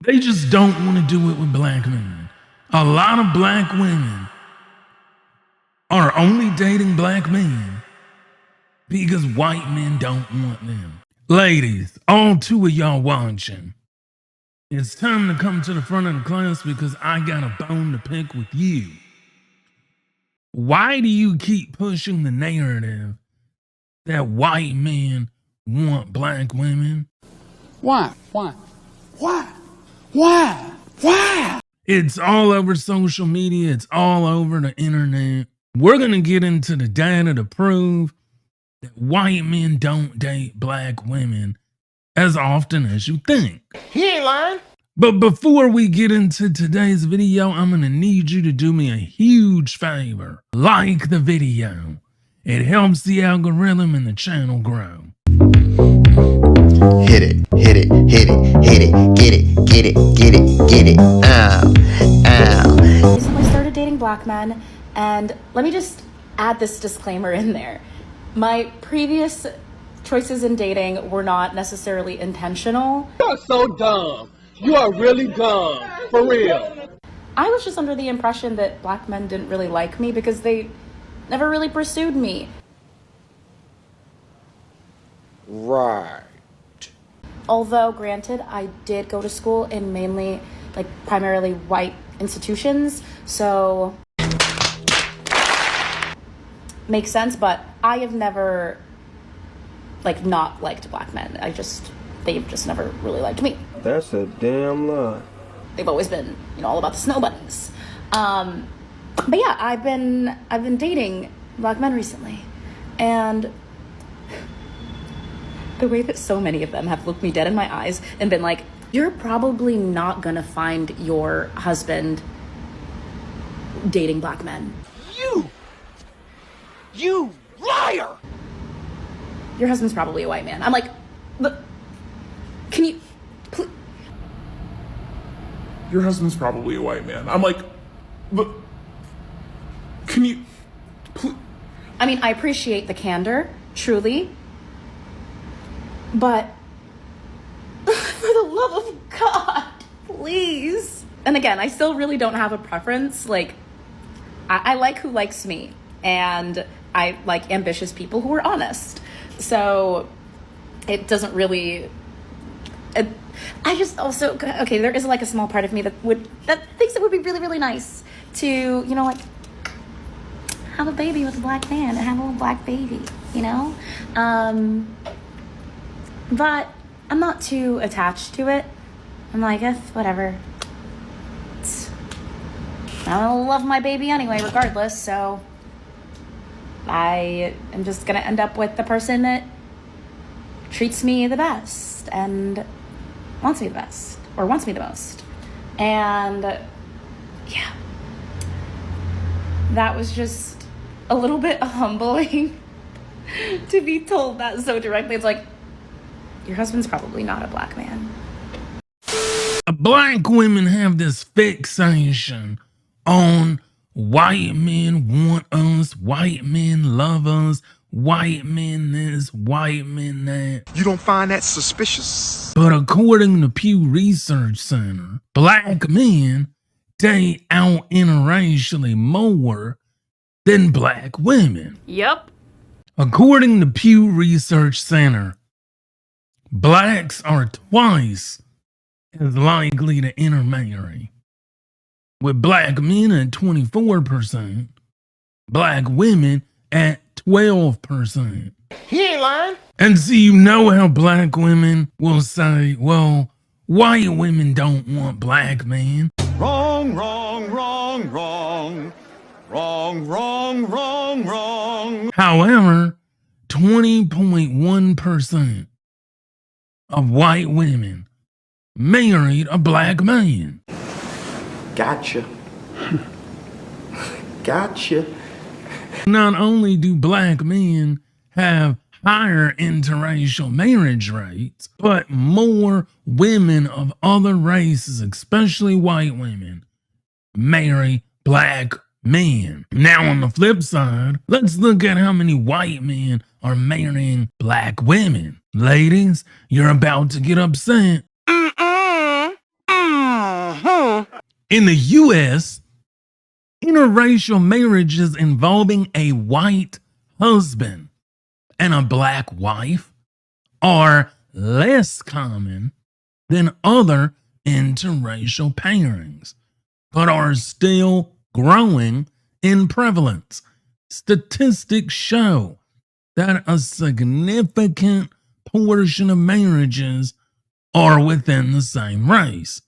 They just don't want to do it with black men. A lot of black women are only dating black men because white men don't want them. Ladies, all two of y'all watching, it's time to come to the front of the class because I got a bone to pick with you. Why do you keep pushing the narrative that white men want black women? Why? Why? It's all over social media. It's all over the internet. We're going to get into the data to prove that white men don't date black women as often as you think. He ain't lying. But before we get into today's video, I'm going to need you to do me a huge favor. Like the video. It helps the algorithm and the channel grow. Hit it, hit it, hit it, hit it, get it, get it, get it, get it. Recently started dating black men, and let me just add this disclaimer in there. My previous choices in dating were not necessarily intentional. You are so dumb. You are really dumb. For real. I was just under the impression that black men didn't really like me because they never really pursued me. Right. Although, granted, I did go to school in mainly, primarily white institutions, so makes sense, but I have never, not liked black men. They've just never really liked me. That's a damn lie. They've always been, all about the snow bunnies. But yeah, I've been dating black men recently, and the way that so many of them have looked me dead in my eyes and been like, you're probably not gonna find your husband dating black men. You liar! Your husband's probably a white man. I'm like, but can you please? Your husband's probably a white man. I'm like, but can you please? I mean, I appreciate the candor, truly, but for the love of God, please. And again, I still really don't have a preference. I like who likes me, and I like ambitious people who are honest. So it doesn't really. I just also, okay, there is a small part of me that thinks it would be really, really nice to, have a baby with a black man and have a little black baby, But I'm not too attached to it. I'm like, whatever. I love my baby anyway, regardless, so I am just gonna end up with the person that treats me the best and wants me the best, or wants me the most. And yeah, that was just a little bit humbling to be told that so directly. It's like, your husband's probably not a black man. Black women have this fixation on white men want us, white men love us, white men this, white men that. You don't find that suspicious? But according to Pew Research Center, black men date out interracially more than black women. Yep. According to Pew Research Center, blacks are twice as likely to intermarry, with black men at 24%, black women at 12%. He ain't lying. And so you know how black women will say, well, white women don't want black men. Wrong, wrong, wrong, wrong. Wrong, wrong, wrong, wrong. However, 20.1% of white women married a black man. Gotcha. Gotcha. Not only do black men have higher interracial marriage rates, but more women of other races, especially white women, marry black men. Now, on the flip side, let's look at how many white men are marrying black women. Ladies, you're about to get upset. In the US, interracial marriages involving a white husband and a black wife are less common than other interracial pairings, but are still growing in prevalence. Statistics show that a significant portion of marriages are within the same race.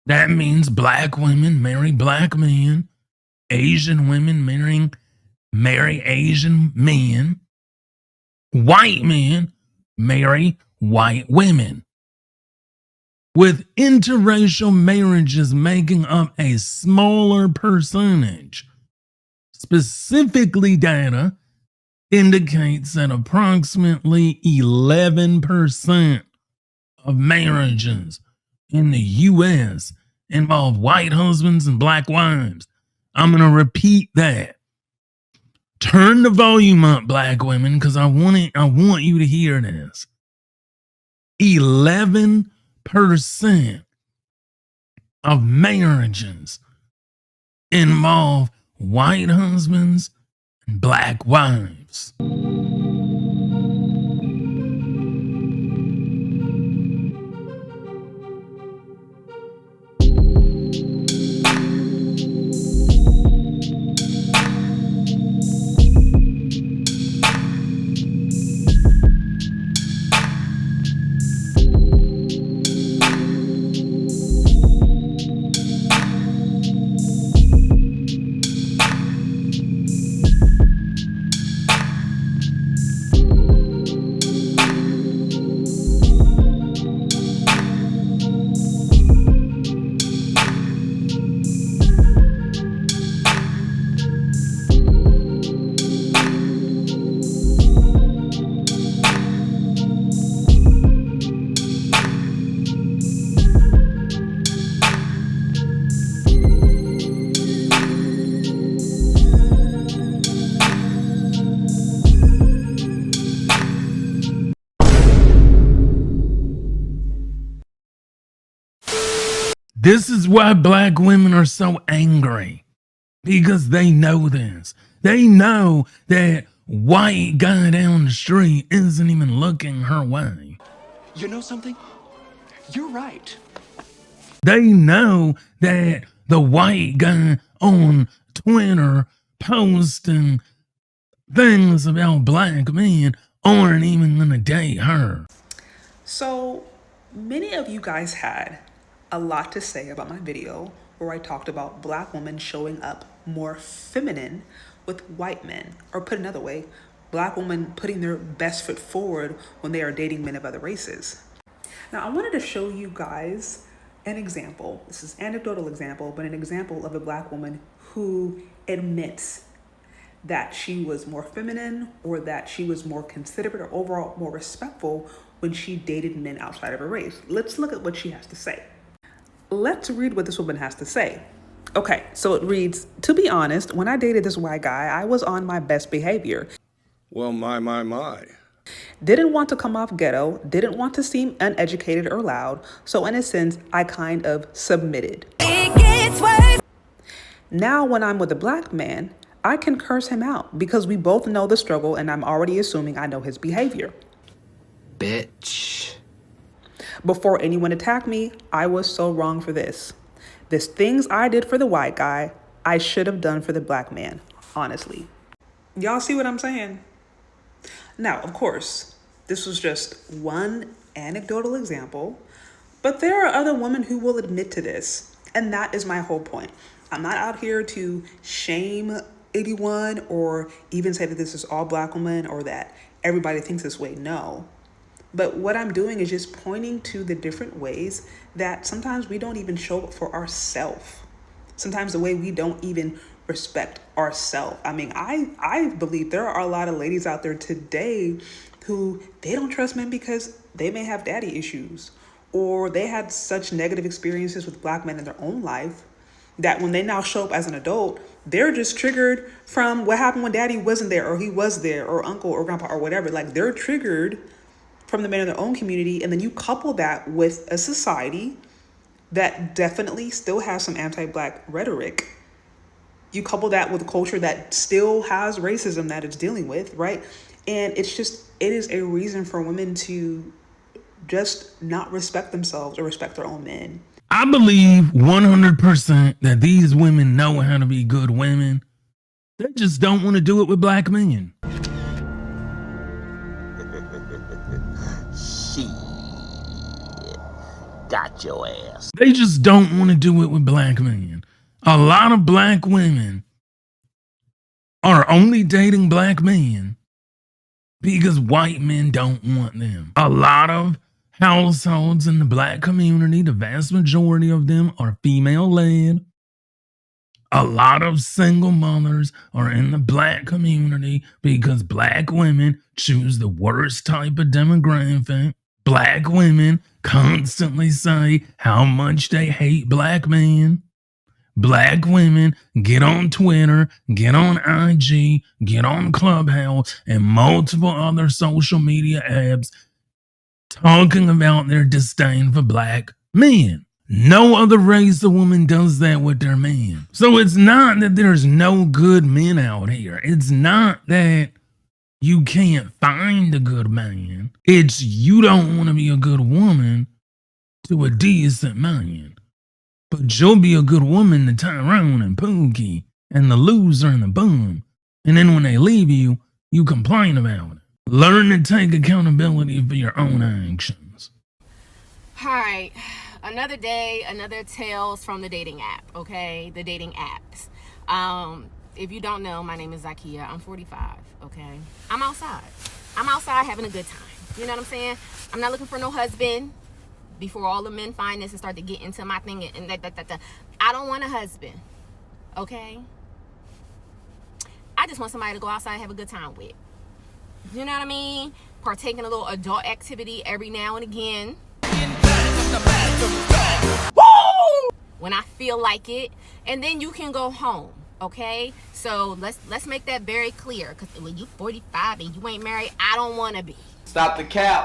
That means black women marry black men, Asian women marry Asian men, white men marry white women, with interracial marriages making up a smaller percentage. Specifically, data indicates that approximately 11% of marriages in the US involve white husbands and black wives. I'm going to repeat that. Turn the volume up, black women, because I want you to hear this. 11% of marriages involve white husbands and black wives. This is why black women are so angry, because they know this. They know that white guy down the street isn't even looking her way. You know something? You're right. They know that the white guy on Twitter posting things about black men aren't even gonna date her. So many of you guys had a lot to say about my video where I talked about black women showing up more feminine with white men, or put another way, black women putting their best foot forward when they are dating men of other races. Now I wanted to show you guys an example. This is an anecdotal example, but an example of a black woman who admits that she was more feminine, or that she was more considerate, or overall more respectful when she dated men outside of her race. Let's look at what she has to say. Let's read what this woman has to say. Okay, so it reads, "To be honest, when I dated this white guy, I was on my best behavior. Well, my. Didn't want to come off ghetto, didn't want to seem uneducated or loud, so in a sense, I kind of submitted. It gets worse. Now when I'm with a black man, I can curse him out because we both know the struggle and I'm already assuming I know his behavior. Bitch. Before anyone attacked me, I was so wrong for this. There's things I did for the white guy I should have done for the black man, honestly." Y'all see what I'm saying? Now, of course, this was just one anecdotal example, but there are other women who will admit to this, and that is my whole point. I'm not out here to shame anyone or even say that this is all black women or that everybody thinks this way. No. But what I'm doing is just pointing to the different ways that sometimes we don't even show up for ourselves. Sometimes the way we don't even respect ourselves. I mean, I believe there are a lot of ladies out there today who they don't trust men because they may have daddy issues, or they had such negative experiences with black men in their own life that when they now show up as an adult, they're just triggered from what happened when daddy wasn't there, or he was there, or uncle or grandpa or whatever. Like, they're triggered from the men in their own community. And then you couple that with a society that definitely still has some anti-black rhetoric. You couple that with a culture that still has racism that it's dealing with, right? And it is a reason for women to just not respect themselves or respect their own men. I believe 100% that these women know how to be good women. They just don't want to do it with black men. Shit. Got your ass. They just don't want to do it with black men. A lot of black women are only dating black men because white men don't want them. A lot of households in the black community, the vast majority of them are female-led. A lot of single mothers are in the black community because black women choose the worst type of demographic. Black women constantly say how much they hate black men. Black women get on Twitter, get on IG, get on Clubhouse, and multiple other social media apps talking about their disdain for black men. No other race of woman does that with their men. So it's not that there's no good men out here. It's not that you can't find a good man. It's you don't want to be a good woman to a decent man. But you'll be a good woman to Tyrone and Pookie and the loser and the bum. And then when they leave you, you complain about it. Learn to take accountability for your own actions. All right, another day, another tales from the dating app, okay? The dating apps. If you don't know, my name is Zakia. I'm 45, okay? I'm outside. I'm outside having a good time. You know what I'm saying? I'm not looking for no husband. Before all the men find this and start to get into my thing and I don't want a husband, okay? I just want somebody to go outside and have a good time with. You know what I mean? Partake in a little adult activity every now and again. When I feel like it, and then you can go home, okay? So let's make that very clear, because when you 45 and you ain't married, I don't want to be. Stop the cap.